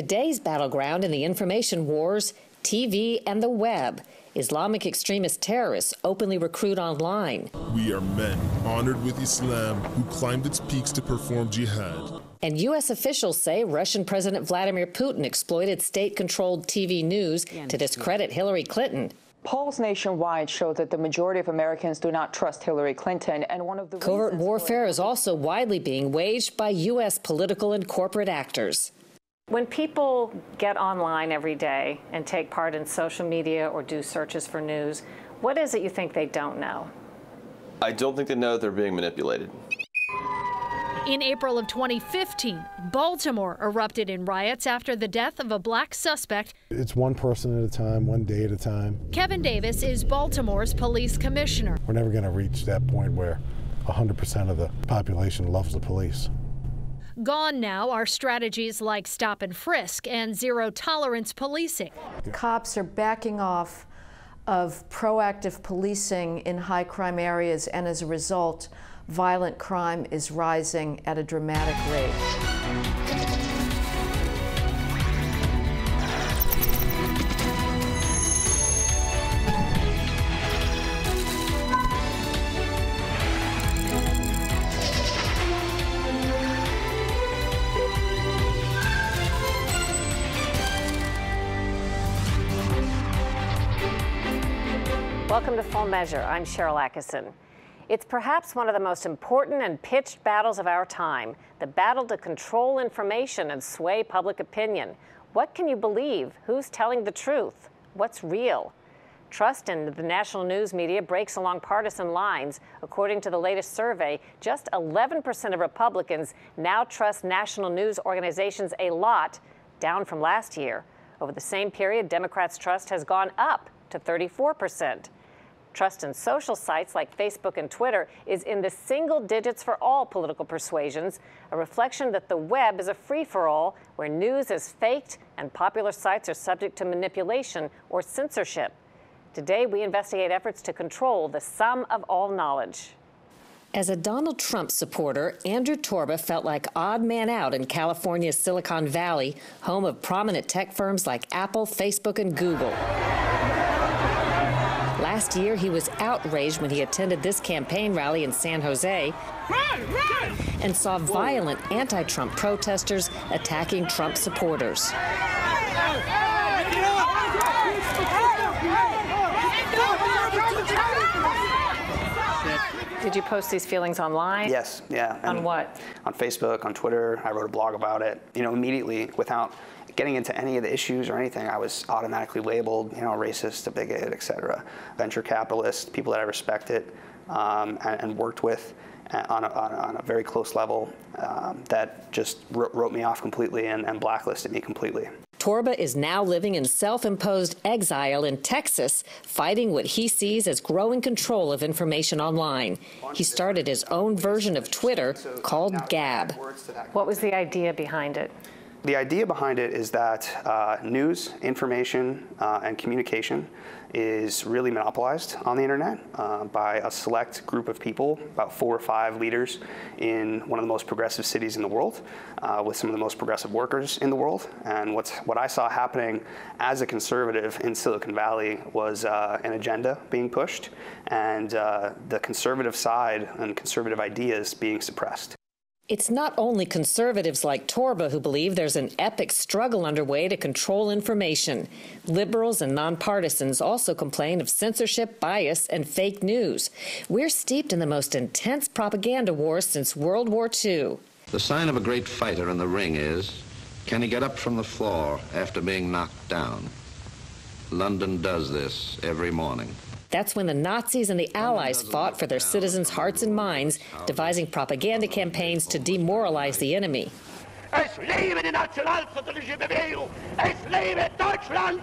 Today's battleground in the information wars, TV and the web. Islamic extremist terrorists openly recruit online. We are men honored with Islam who climbed its peaks to perform jihad. And U.S. officials say Russian President Vladimir Putin exploited state-controlled TV news to discredit Hillary Clinton. Polls nationwide show that the majority of Americans do not trust Hillary Clinton, and one of the covert warfare is also widely being waged by U.S. political and corporate actors. When people get online every day and take part in social media or do searches for news, what is it you think they don't know? I don't think they know that they're being manipulated. In April of 2015, Baltimore erupted in riots after the death of a black suspect. It's one person at a time, one day at a time. Kevin Davis is Baltimore's police commissioner. We're never going to reach that point where 100% of the population loves the police. Gone now are strategies like stop and frisk and zero-tolerance policing. Cops are backing off of proactive policing in high-crime areas, and as a result, violent crime is rising at a dramatic rate. Welcome to Full Measure. I'm Sharyl Attkisson. It's perhaps one of the most important and pitched battles of our time, the battle to control information and sway public opinion. What can you believe? Who's telling the truth? What's real? Trust in the national news media breaks along partisan lines. According to the latest survey, just 11% of Republicans now trust national news organizations a lot, down from last year. Over the same period, Democrats' trust has gone up to 34%. Trust in social sites like Facebook and Twitter is in the single digits for all political persuasions, a reflection that the web is a free-for-all where news is faked and popular sites are subject to manipulation or censorship. Today, we investigate efforts to control the sum of all knowledge. As a Donald Trump supporter, Andrew Torba felt like odd man out in California's Silicon Valley, home of prominent tech firms like Apple, Facebook, and Google. Last year, he was outraged when he attended this campaign rally in San Jose and saw violent anti-Trump protesters attacking Trump supporters. Did you post these feelings online? Yes, yeah. On what? On Facebook, on Twitter. I wrote a blog about it. You know, immediately, without getting into any of the issues or anything, I was automatically labeled, you know, a racist, a bigot, etc. Venture capitalist, people that I respected and worked with on a very close level that just wrote me off completely and blacklisted me completely. Torba is now living in self-imposed exile in Texas, fighting what he sees as growing control of information online. He started his own version of Twitter called Gab. What was the idea behind it? The idea behind it is that news, information, and communication is really monopolized on the internet by a select group of people, about 4 or 5 leaders in one of the most progressive cities in the world, with some of the most progressive workers in the world. And what I saw happening as a conservative in Silicon Valley was an agenda being pushed and the conservative side and conservative ideas being suppressed. It's not only conservatives like Torba who believe there's an epic struggle underway to control information. Liberals and nonpartisans also complain of censorship, bias, and fake news. We're steeped in the most intense propaganda war since World War II. The sign of a great fighter in the ring is, can he get up from the floor after being knocked down? London does this every morning. That's when the Nazis and the Allies fought for their citizens' hearts and minds, devising propaganda campaigns to demoralize the enemy. Es lebe die nationalsozialistische Bewegung! Es lebe Deutschland!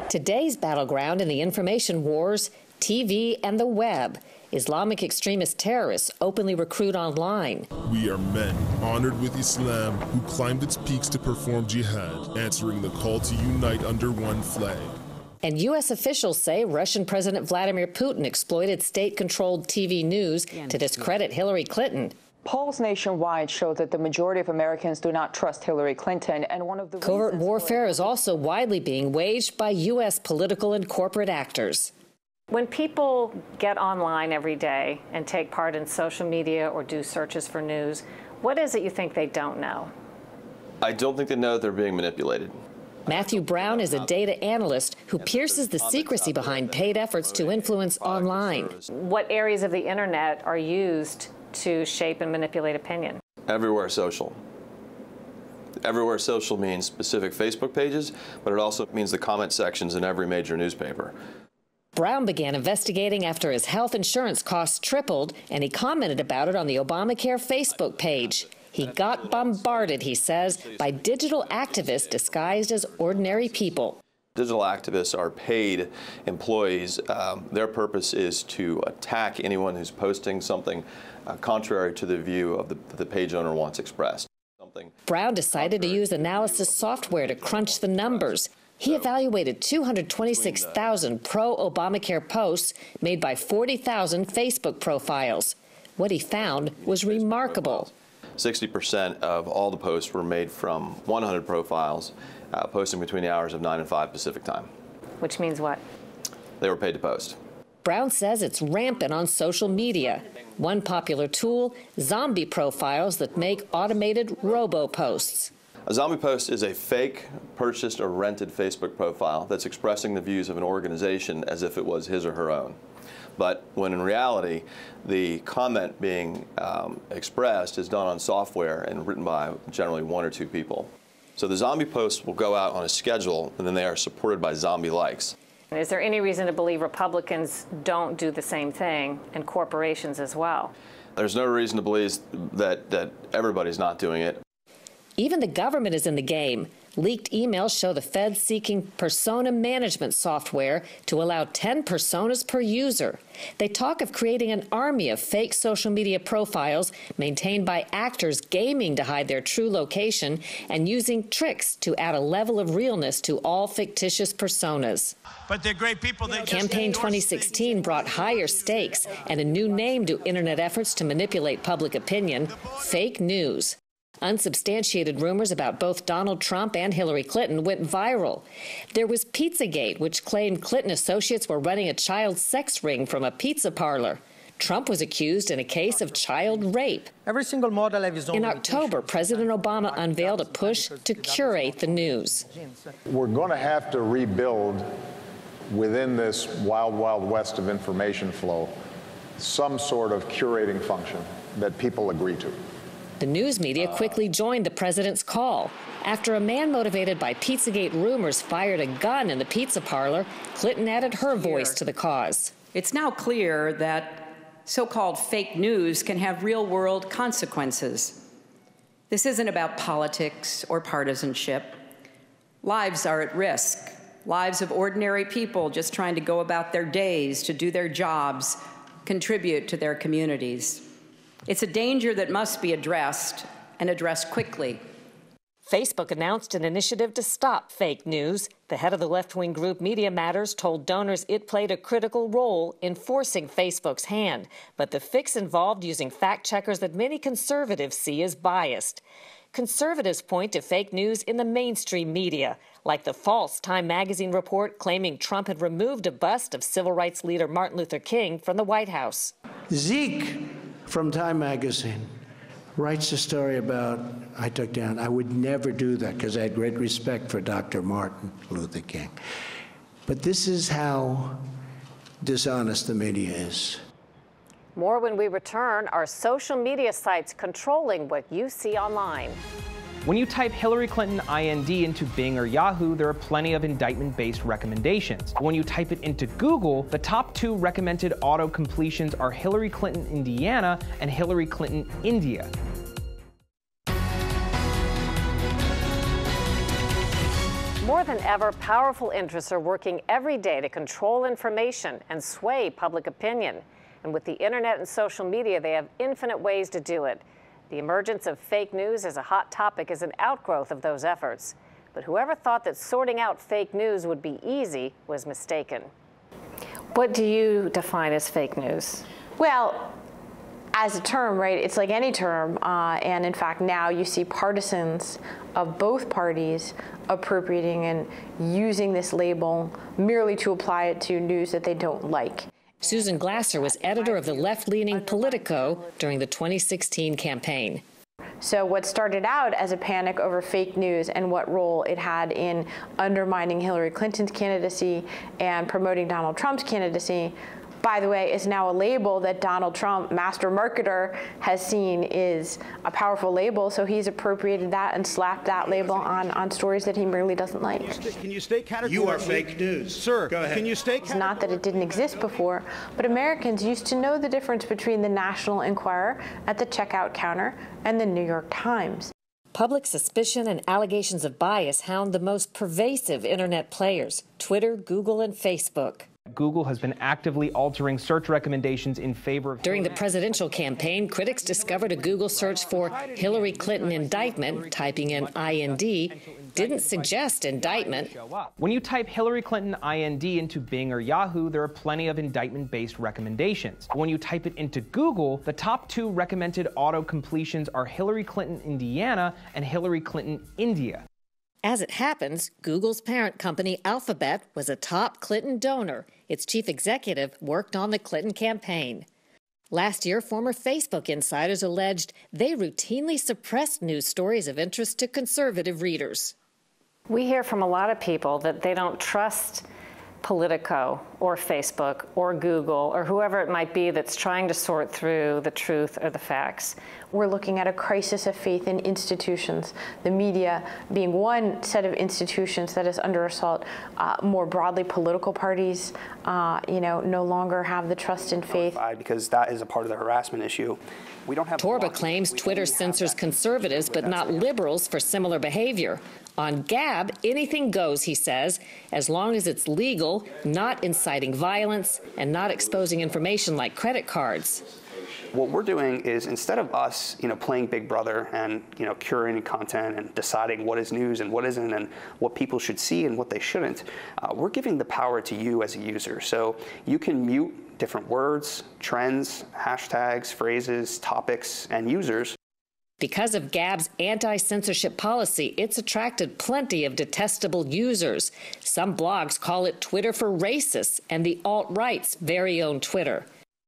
Today's battleground in the information wars, TV and the web. Islamic extremist terrorists openly recruit online. We are men honored with Islam who climbed its peaks to perform jihad, answering the call to unite under one flag. And U.S. officials say Russian President Vladimir Putin exploited state-controlled TV news to discredit Hillary Clinton. Polls nationwide show that the majority of Americans do not trust Hillary Clinton, and one of the covert warfare is also widely being waged by U.S. political and corporate actors. When people get online every day and take part in social media or do searches for news, what is it you think they don't know? I don't think they know that they're being manipulated. Matthew Brown is a data analyst who pierces the secrecy behind paid efforts to influence online. What areas of the internet are used to shape and manipulate opinion? Everywhere social. Everywhere social means specific Facebook pages, but it also means the comment sections in every major newspaper. Brown began investigating after his health insurance costs tripled, and he commented about it on the Obamacare Facebook page. He got bombarded, he says, by digital activists disguised as ordinary people. Digital activists are paid employees. Their purpose is to attack anyone who's posting something contrary to the view of the page owner wants expressed. Brown decided to use analysis software to crunch the numbers. He evaluated 226,000 pro-Obamacare posts made by 40,000 Facebook profiles. What he found was remarkable. 60% of all the posts were made from 100 profiles, posting between the hours of 9 and 5 Pacific time. Which means what? They were paid to post. Brown says it's rampant on social media. One popular tool, zombie profiles that make automated robo-posts. A zombie post is a fake, purchased or rented Facebook profile that's expressing the views of an organization as if it was his or her own. But when in reality, the comment being expressed is done on software and written by generally 1 or 2 people. So the zombie posts will go out on a schedule, and then they are supported by zombie likes. Is there any reason to believe Republicans don't do the same thing, and corporations as well? There's no reason to believe that everybody's not doing it. Even the government is in the game. Leaked emails show the Fed seeking persona management software to allow 10 personas per user. They talk of creating an army of fake social media profiles maintained by actors gaming to hide their true location and using tricks to add a level of realness to all fictitious personas. But they're great people. Campaign 2016 brought higher stakes and a new name to internet efforts to manipulate public opinion: fake news. Unsubstantiated rumors about both Donald Trump and Hillary Clinton went viral. There was Pizzagate, which claimed Clinton associates were running a child sex ring from a pizza parlor. Trump was accused in a case of child rape. Every single model has his own. In October, President Obama unveiled a push to curate the news. We're going to have to rebuild within this wild, wild west of information flow some sort of curating function that people agree to. The news media quickly joined the president's call. After a man motivated by Pizzagate rumors fired a gun in the pizza parlor, Clinton added her voice to the cause. It's now clear that so-called fake news can have real-world consequences. This isn't about politics or partisanship. Lives are at risk. Lives of ordinary people just trying to go about their days, to do their jobs, contribute to their communities. It's a danger that must be addressed, and addressed quickly. Facebook announced an initiative to stop fake news. The head of the left-wing group Media Matters told donors it played a critical role in forcing Facebook's hand. But the fix involved using fact-checkers that many conservatives see as biased. Conservatives point to fake news in the mainstream media, like the false Time magazine report claiming Trump had removed a bust of civil rights leader Martin Luther King from the White House. Zeke from Time magazine writes a story about I took down. I would never do that because I had great respect for Dr. Martin Luther King. But this is how dishonest the media is. More when we return. Are social media sites controlling what you see online? When you type Hillary Clinton IND into Bing or Yahoo, there are plenty of indictment-based recommendations. When you type it into Google, the top 2 recommended auto-completions are Hillary Clinton Indiana and Hillary Clinton India. More than ever, powerful interests are working every day to control information and sway public opinion. And with the internet and social media, they have infinite ways to do it. The emergence of fake news as a hot topic is an outgrowth of those efforts. But whoever thought that sorting out fake news would be easy was mistaken. What do you define as fake news? Well, as a term, right, it's like any term, and in fact now you see partisans of both parties appropriating and using this label merely to apply it to news that they don't like. Susan Glasser was editor of the left-leaning Politico during the 2016 campaign. So what started out as a panic over fake news and what role it had in undermining Hillary Clinton's candidacy and promoting Donald Trump's candidacy, by the way, is now a label that Donald Trump, master marketer, has seen is a powerful label, so he's appropriated that and slapped that label on stories that he really doesn't like. Can you state categorically? You are fake news. Sir, go ahead. Can you state It's not that it didn't exist before, but Americans used to know the difference between the National Enquirer at the checkout counter and the New York Times. Public suspicion and allegations of bias hound the most pervasive internet players, Twitter, Google, and Facebook. Google has been actively altering search recommendations in favor of... During the presidential campaign, critics discovered a Google search for Hillary Clinton indictment, typing in IND, didn't suggest indictment. When you type Hillary Clinton IND into Bing or Yahoo, there are plenty of indictment-based recommendations. When you type it into Google, the top 2 recommended auto-completions are Hillary Clinton Indiana and Hillary Clinton India. As it happens, Google's parent company Alphabet was a top Clinton donor. Its chief executive worked on the Clinton campaign. Last year, former Facebook insiders alleged they routinely suppressed news stories of interest to conservative readers. We hear from a lot of people that they don't trust Politico or Facebook or Google or whoever it might be that's trying to sort through the truth or the facts. We're looking at a crisis of faith in institutions, the media being one set of institutions that is under assault. More broadly, political parties, no longer have the trust and faith. Because that is a part of the harassment issue. We don't have. Torba claims Twitter censors conservatives but not liberals for similar behavior. On Gab, anything goes, he says, as long as it's legal, not inciting violence, and not exposing information like credit cards. What we're doing is, instead of us, playing Big Brother and, curating content and deciding what is news and what isn't and what people should see and what they shouldn't, we're giving the power to you as a user. So you can mute different words, trends, hashtags, phrases, topics, and users. Because of Gab's anti-censorship policy, it's attracted plenty of detestable users. Some blogs call it Twitter for racists and the alt-right's very own Twitter.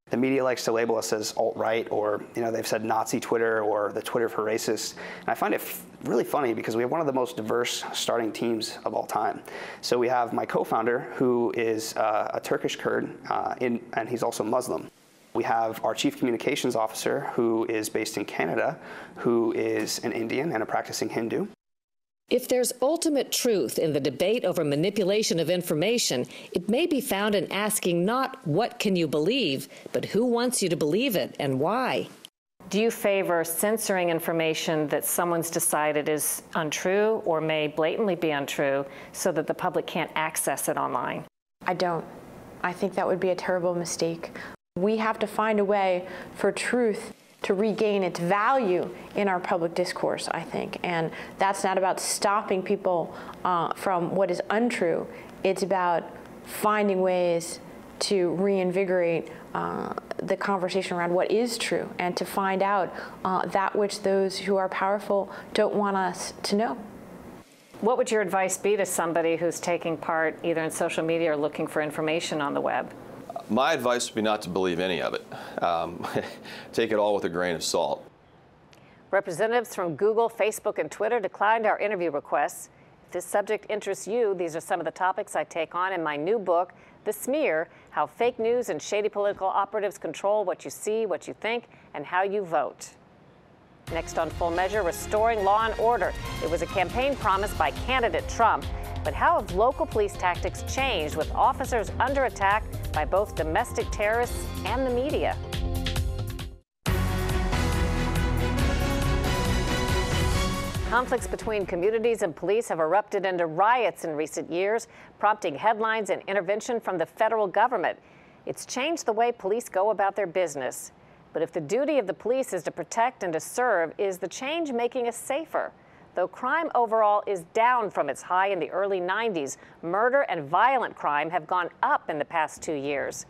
The media likes to label us as alt-right, or they've said Nazi Twitter or the Twitter for racists. And I find it really funny because we have one of the most diverse starting teams of all time. So we have my co-founder, who is a Turkish Kurd, and he's also Muslim. We have our chief communications officer, who is based in Canada, who is an Indian and a practicing Hindu. If there's ultimate truth in the debate over manipulation of information, it may be found in asking not what can you believe, but who wants you to believe it and why. Do you favor censoring information that someone's decided is untrue or may blatantly be untrue so that the public can't access it online? I don't. I think that would be a terrible mistake. We have to find a way for truth to regain its value in our public discourse, I think. And that's not about stopping people from what is untrue. It's about finding ways to reinvigorate the conversation around what is true and to find out that which those who are powerful don't want us to know. What would your advice be to somebody who's taking part either in social media or looking for information on the web? My advice would be not to believe any of it. Take it all with a grain of salt. Representatives from Google, Facebook, and Twitter declined our interview requests. If this subject interests you, these are some of the topics I take on in my new book, The Smear: How Fake News and Shady Political Operatives Control What You See, What You Think, and How You Vote. Next on Full Measure, restoring law and order. It was a campaign promise by candidate Trump. But how have local police tactics changed with officers under attack by both domestic terrorists and the media? Conflicts between communities and police have erupted into riots in recent years, prompting headlines and intervention from the federal government. It's changed the way police go about their business. But if the duty of the police is to protect and to serve, is the change making us safer? Though crime overall is down from its high in the early 90s, murder and violent crime have gone up in the past 2 years.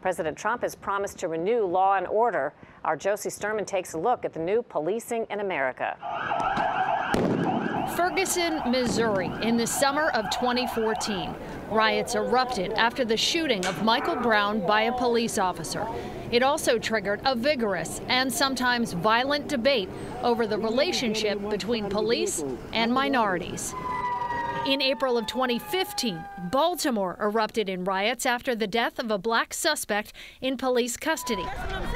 President Trump has promised to renew law and order. Our Josie Sturman takes a look at the new policing in America. Ferguson, Missouri, in the summer of 2014. Riots erupted after the shooting of Michael Brown by a police officer. It also triggered a vigorous and sometimes violent debate over the relationship between police and minorities. In April of 2015, Baltimore erupted in riots after the death of a black suspect in police custody.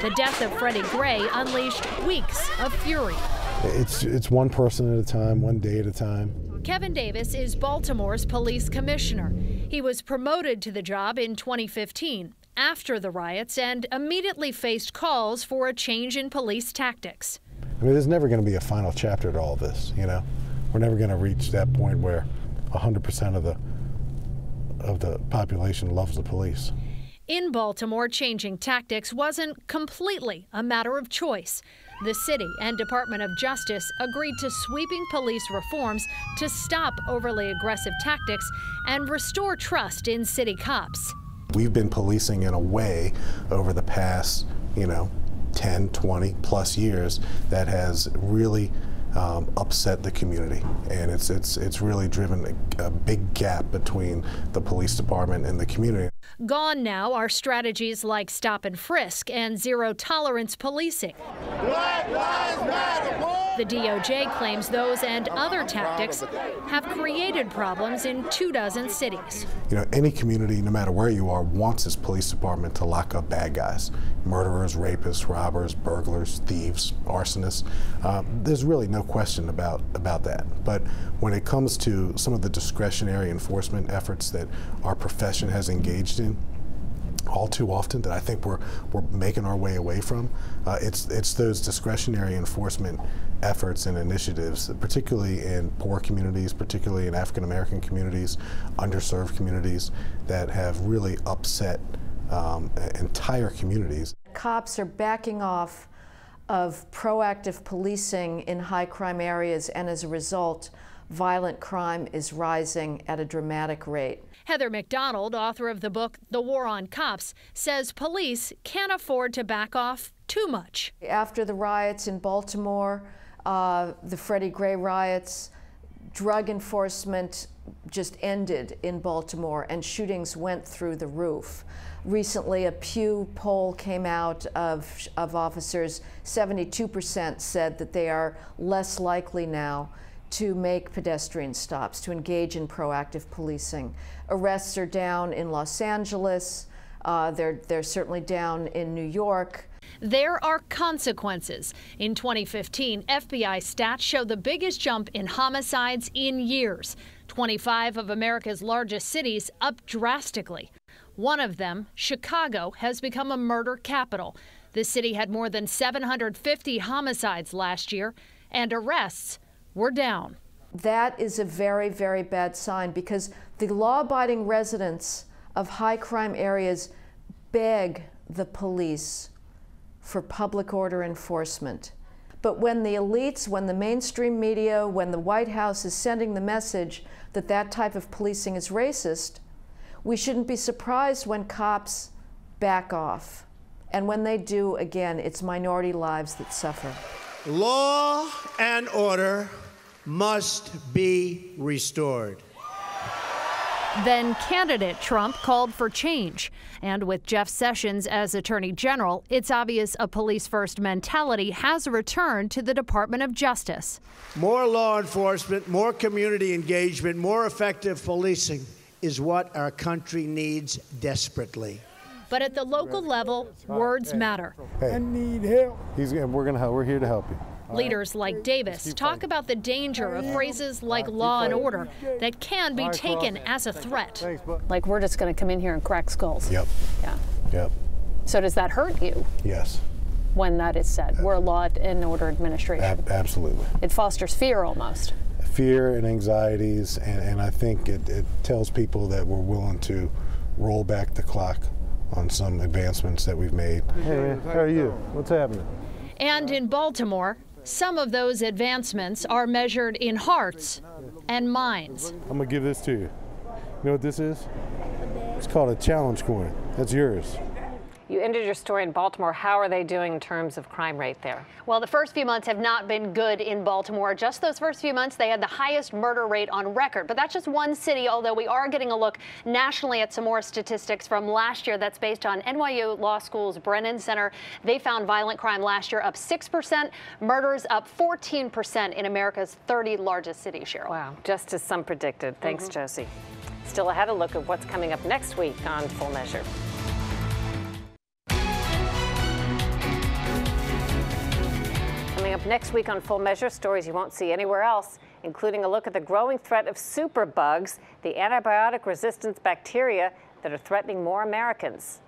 The death of Freddie Gray unleashed weeks of fury. It's one person at a time, one day at a time. Kevin Davis is Baltimore's police commissioner. He was promoted to the job in 2015 after the riots and immediately faced calls for a change in police tactics. I mean, there's never going to be a final chapter to all this, you know? We're never going to reach that point where 100% of the population loves the police. In Baltimore, changing tactics wasn't completely a matter of choice. The city and Department of Justice agreed to sweeping police reforms to stop overly aggressive tactics and restore trust in city cops. We've been policing in a way over the past, 10, 20 plus years that has really upset the community, and it's really driven a big gap between the police department and the community. Gone now are strategies like stop and frisk and zero-tolerance policing. Black Lives Matter, boy! The DOJ claims those and other tactics have created problems in 24 cities. Any community, no matter where you are, wants its police department to lock up bad guys. Murderers, rapists, robbers, burglars, thieves, arsonists. There's really no question about that. But when it comes to some of the discretionary enforcement efforts that our profession has engaged in, all too often, that I think we're making our way away from, it's those discretionary enforcement efforts and initiatives, particularly in poor communities, particularly in African American communities, underserved communities, that have really upset entire communities. Cops are backing off of proactive policing in high crime areas, and as a result, violent crime is rising at a dramatic rate. Heather McDonald, author of the book The War on Cops, says police can't afford to back off too much. After the riots in Baltimore, the Freddie Gray riots, drug enforcement just ended in Baltimore and shootings went through the roof. Recently, a Pew poll came out of officers. 72% said that they are less likely now to make pedestrian stops, to engage in proactive policing. Arrests are down in Los Angeles. They're certainly down in New York. There are consequences. In 2015, FBI stats show the biggest jump in homicides in years. 25 of America's largest cities up drastically. One of them, Chicago, has become a murder capital. The city had more than 750 homicides last year, and arrests were down. That is a very, very bad sign, because the law-abiding residents of high crime areas beg the police for public order enforcement. But when the elites, when the mainstream media, when the White House is sending the message that that type of policing is racist, we shouldn't be surprised when cops back off. And when they do, again, it's minority lives that suffer. Law and order must be restored. Then candidate Trump called for change. And with Jeff Sessions as Attorney General, it's obvious a police-first mentality has returned to the Department of Justice. More law enforcement, more community engagement, more effective policing is what our country needs desperately. But at the local level, words matter. Hey, I need help. We're here to help you. Leaders like Davis talk about the danger of phrases like law and order that can be taken as a threat. Like, we're just going to come in here and crack skulls. Yep. Yeah. Yep. So does that hurt you? Yes. When that is said, we're a law and order administration. Absolutely. It fosters fear almost. Fear and anxieties, and I think it tells people that we're willing to roll back the clock on some advancements that we've made. Hey man, how are you? What's happening? And in Baltimore, some of those advancements are measured in hearts and minds. I'm gonna give this to you. You know what this is? It's called a challenge coin. That's yours. You ended your story in Baltimore. How are they doing in terms of crime rate there? Well, the first few months have not been good in Baltimore. Just those first few months, they had the highest murder rate on record. But that's just one city, although we are getting a look nationally at some more statistics from last year. That's based on NYU Law School's Brennan Center. They found violent crime last year up 6%, murders up 14% in America's 30 largest cities, Sharyl. Wow, just as some predicted. Thanks, Josie. Still ahead, a look at what's coming up next week on Full Measure. Coming up next week on Full Measure, stories you won't see anywhere else, including a look at the growing threat of superbugs, the antibiotic-resistant bacteria that are threatening more Americans.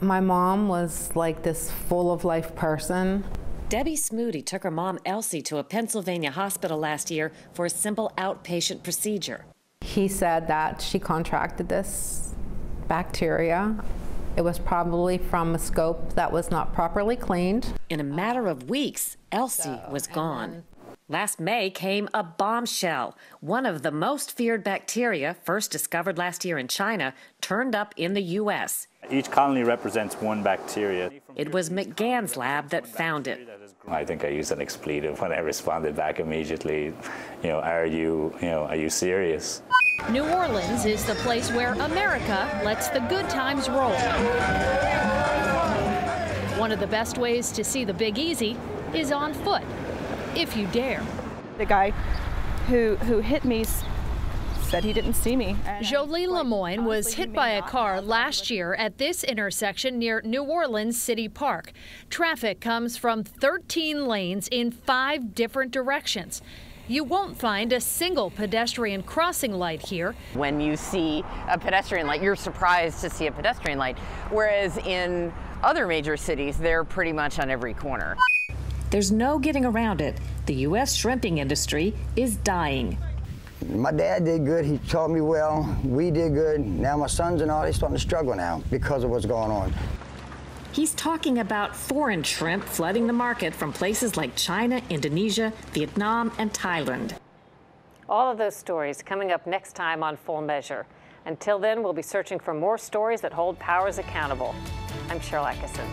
My mom was like this full-of-life person. Debbie Smoody took her mom, Elsie, to a Pennsylvania hospital last year for a simple outpatient procedure. He said that she contracted this bacteria. It was probably from a scope that was not properly cleaned. In a matter of weeks, Elsie was gone. Last May came a bombshell. One of the most feared bacteria, first discovered last year in China, turned up in the U.S. Each colony represents one bacteria. It was McGann's lab that found it. I think I used an expletive when I responded back immediately. Are you serious? New Orleans is the place where America lets the good times roll. One of the best ways to see the Big Easy is on foot, if you dare. The guy who hit me said he didn't see me. Jolie Lemoyne was hit by a car last year at this intersection near New Orleans City Park. Traffic comes from 13 lanes in 5 different directions. You won't find a single pedestrian crossing light here. When you see a pedestrian light, you're surprised to see a pedestrian light, whereas in other major cities, they're pretty much on every corner. There's no getting around it. The U.S. shrimping industry is dying. My dad did good. He taught me well. We did good. Now my sons and all, they're starting to struggle now because of what's going on. He's talking about foreign shrimp flooding the market from places like China, Indonesia, Vietnam, and Thailand. All of those stories coming up next time on Full Measure. Until then, we'll be searching for more stories that hold powers accountable. I'm Sharyl Attkisson.